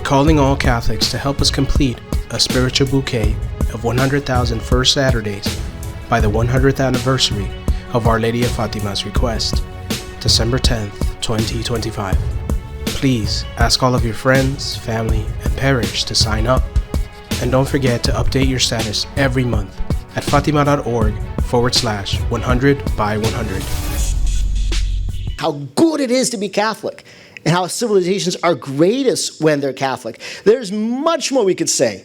We're calling all Catholics to help us complete a spiritual bouquet of 100,000 First Saturdays by the 100th anniversary of Our Lady of Fatima's request, December 10th, 2025. Please ask all of your friends, family, and parish to sign up. And don't forget to update your status every month at fatima.org/100 by 100. How good it is to be Catholic, and how civilizations are greatest when they're Catholic. There's much more we could say.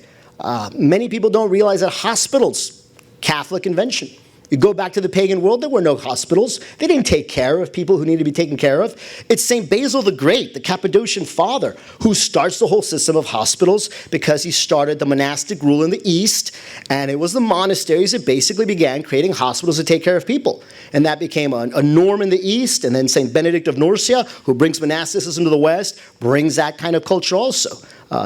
Many people don't realize that hospitals, Catholic invention. You go back to the pagan world, there were no hospitals. They didn't take care of people who needed to be taken care of. It's St. Basil the Great, the Cappadocian father, who starts the whole system of hospitals because he started the monastic rule in the East, and it was the monasteries that basically began creating hospitals to take care of people. And that became a norm in the East, and then St. Benedict of Nursia, who brings monasticism to the West, brings that kind of culture also.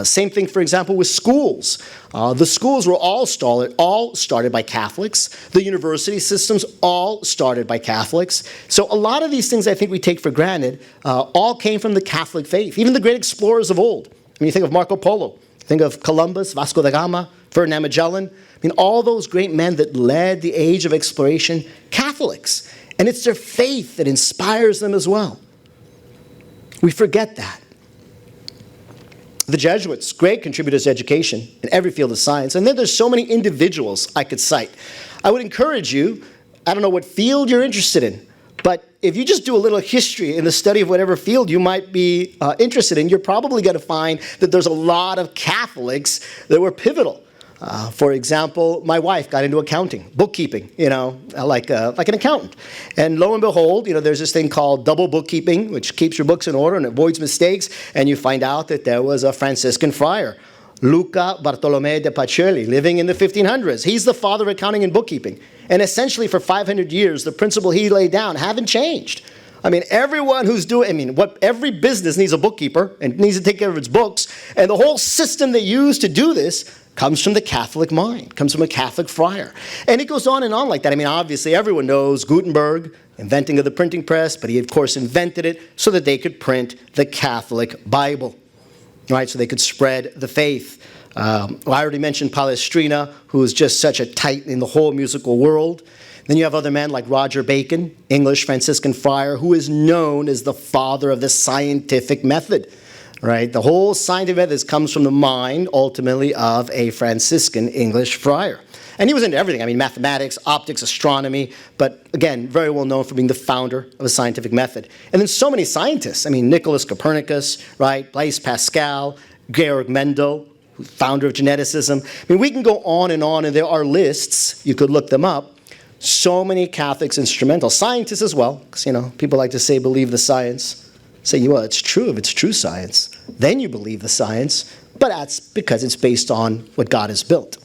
Same thing, for example, with schools. The schools were all started by Catholics. The university systems all started by Catholics. So a lot of these things I think we take for granted all came from the Catholic faith. Even the great explorers of old. When you think of Marco Polo, think of Columbus, Vasco da Gama, Ferdinand Magellan. I mean, all those great men that led the age of exploration, Catholics. And it's their faith that inspires them as well. We forget that. The Jesuits, great contributors to education in every field of science. And then there's so many individuals I could cite. I would encourage you, I don't know what field you're interested in, but if you just do a little history in the study of whatever field you might be interested in, you're probably going to find that there's a lot of Catholics that were pivotal. For example, my wife got into accounting, bookkeeping, like an accountant. And lo and behold, there's this thing called double bookkeeping, which keeps your books in order and avoids mistakes. And you find out that there was a Franciscan friar, Luca Bartolomé de Pacelli, living in the 1500s. He's the father of accounting and bookkeeping. And essentially for 500 years, the principle he laid down haven't changed. I mean, everyone who's every business needs a bookkeeper and needs to take care of its books. And the whole system they use to do this comes from the Catholic mind, comes from a Catholic friar. And it goes on and on like that. I mean, obviously, everyone knows Gutenberg, inventing of the printing press, but he, of course, invented it so that they could print the Catholic Bible, right? So they could spread the faith. I already mentioned Palestrina, who is just such a titan in the whole musical world. Then you have other men like Roger Bacon, English Franciscan friar, who is known as the father of the scientific method. Right? The whole scientific method comes from the mind, ultimately, of a Franciscan English friar. And he was into everything. I mean, mathematics, optics, astronomy, but again, very well known for being the founder of a scientific method. And then so many scientists. I mean, Nicholas Copernicus, right? Blaise Pascal, Georg Mendel, founder of geneticism. I mean, we can go on, and there are lists. You could look them up. So many Catholics instrumental. Scientists as well, because, people like to say, believe the science. Say, well, it's true if it's true science. Then you believe the science, but that's because it's based on what God has built.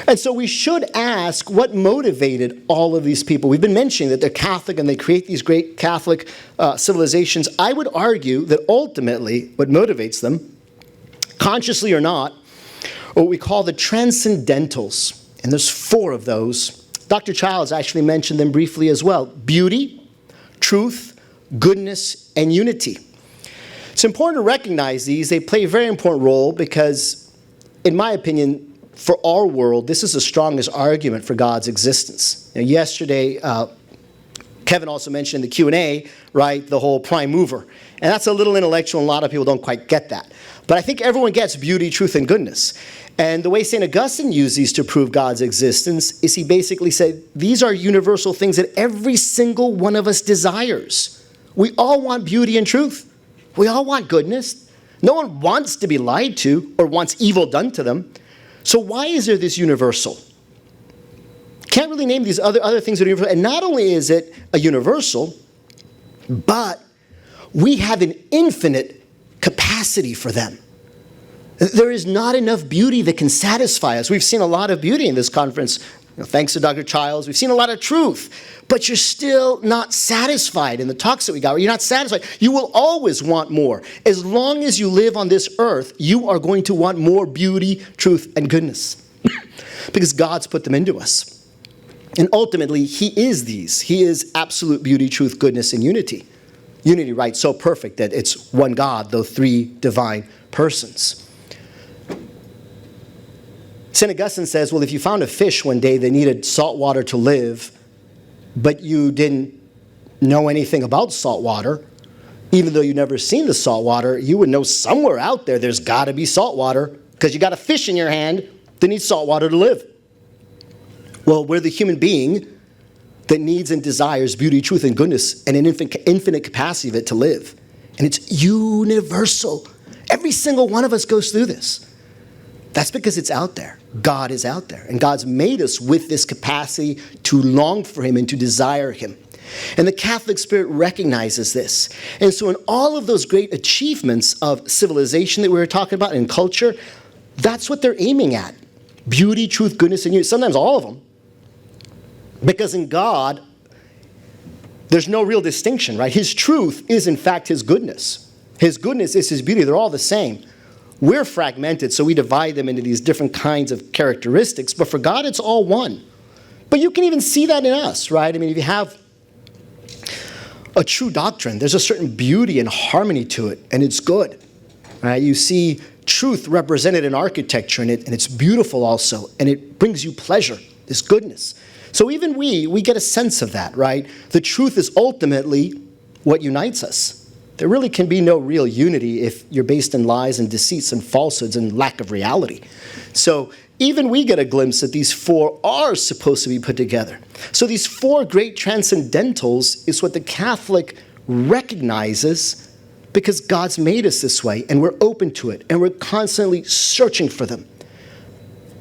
And so we should ask what motivated all of these people. We've been mentioning that they're Catholic and they create these great Catholic civilizations. I would argue that ultimately what motivates them, consciously or not, are what we call the transcendentals. And there's 4 of those. Dr. Childs actually mentioned them briefly as well. Beauty, truth, goodness, and unity. It's important to recognize these. They play a very important role because, in my opinion, for our world, this is the strongest argument for God's existence. Yesterday, Kevin also mentioned in the Q&A, right, the whole prime mover. And that's a little intellectual, and a lot of people don't quite get that. But I think everyone gets beauty, truth, and goodness. And the way St. Augustine used these to prove God's existence is he basically said, these are universal things that every single one of us desires. We all want beauty and truth. We all want goodness. No one wants to be lied to or wants evil done to them. So why is there this universal? Can't really name these other things that are universal. And not only is it a universal, but we have an infinite capacity for them. There is not enough beauty that can satisfy us. We've seen a lot of beauty in this conference. Thanks to Dr. Childs, we've seen a lot of truth, but you're still not satisfied in the talks that we got. You're not satisfied. You will always want more. As long as you live on this earth, you are going to want more beauty, truth, and goodness because God's put them into us. And ultimately, he is these. He is absolute beauty, truth, goodness, and unity. unity, right? So perfect that it's one God, though three divine persons. St. Augustine says, well, if you found a fish one day that needed salt water to live, but you didn't know anything about salt water, even though you've never seen the salt water, you would know somewhere out there there's got to be salt water because you got a fish in your hand that needs salt water to live. Well, we're the human being that needs and desires beauty, truth, and goodness, and an infinite capacity of it to live. And it's universal. Every single one of us goes through this. That's because it's out there. God is out there. And God's made us with this capacity to long for him and to desire him. And the Catholic spirit recognizes this. And so in all of those great achievements of civilization that we were talking about in culture, that's what they're aiming at. Beauty, truth, goodness, and unity. Sometimes all of them. Because in God, there's no real distinction, right? His truth is in fact his goodness. His goodness is his beauty. They're all the same. We're fragmented, so we divide them into these different kinds of characteristics. But for God, it's all one. But you can even see that in us, right? I mean, if you have a true doctrine, there's a certain beauty and harmony to it, and it's good. Right? You see truth represented in architecture, and it's beautiful also, and it brings you pleasure, this goodness. So even we get a sense of that, right? The truth is ultimately what unites us. There really can be no real unity if you're based in lies and deceits and falsehoods and lack of reality. So even we get a glimpse that these four are supposed to be put together. So these four great transcendentals is what the Catholic recognizes because God's made us this way, and we're open to it, and we're constantly searching for them.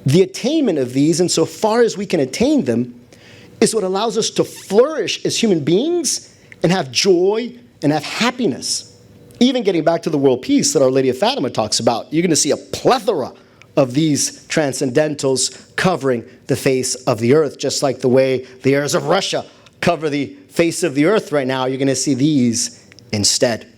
The attainment of these, insofar as we can attain them, is what allows us to flourish as human beings and have joy and have happiness. Even getting back to the world peace that Our Lady of Fatima talks about, you're going to see a plethora of these transcendentals covering the face of the earth, just like the way the airs of Russia cover the face of the earth right now. You're going to see these instead.